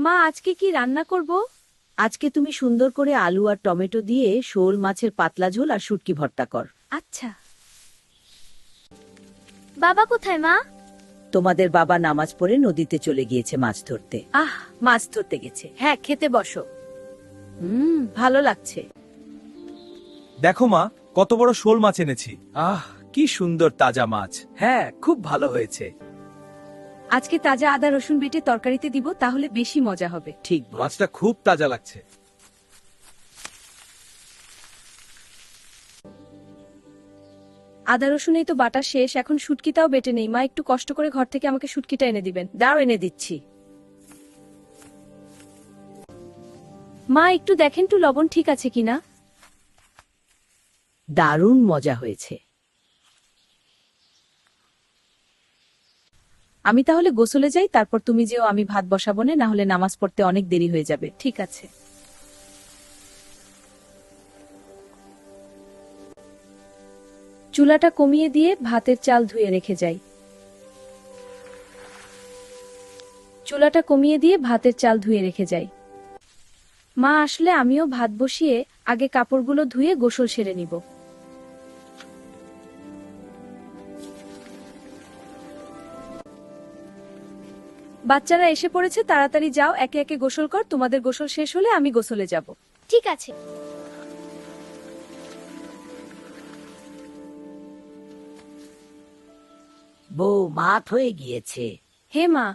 মা, আজকে কি রান্না করব? আজকে তুমি সুন্দর করে আলু আর টমেটো দিয়ে শোল মাছের পাতলা ঝোল আর শুটকি ভর্তা কর। আচ্ছা। বাবা কোথায় মা? তোমাদের বাবা নামাজ পড়ে নদীতে চলে গিয়েছে মাছ ধরতে। মাছ ধরতে গেছে। হ্যাঁ, খেতে বসো। ভালো লাগছে। দেখো মা, কত বড় শোল মাছ এনেছি। কি সুন্দর তাজা মাছ। হ্যাঁ, খুব ভালো হয়েছে। আজকে তাজা আদা রসুন বেটে তরকারিতে দিব, তাহলে বেশি মজা হবে। ঠিক মাছটা খুব তাজা লাগছে। আদা রসুন এই তো বাটা শেষ, এখন শুটকিটাও বেটে নেই। মা, একটু কষ্ট করে ঘর থেকে আমাকে শুটকিটা এনে দিবেন। দাও, এনে দিচ্ছি। মা, একটু দেখেন তো লবণ ঠিক আছে কিনা। দারুণ মজা হয়েছে। আমি তাহলে গোসলে যাই, তারপর তুমি যেও। আমি ভাত বসাবো না হলে নামাজ পড়তে অনেক দেরি হয়ে যাবে। ঠিক আছে। চুলাটা কমিয়ে দিয়ে ভাতের চাল ধুয়ে রেখে যাই। চুলাটা কমিয়ে দিয়ে ভাতের চাল ধুয়ে রেখে যাই। মা আসলে আমিও ভাত বসিয়ে আগে কাপড়গুলো ধুয়ে গোসল সেরে নিব। বাচ্চারা এসে পড়েছে, তাড়াতাড়ি যাও, একে একে গোসল কর। তোমাদের গোসল শেষ হলে আমি গোসলে যাব। ঠিক আছে। বউ, মাত হয়ে গিয়েছে। হে মা,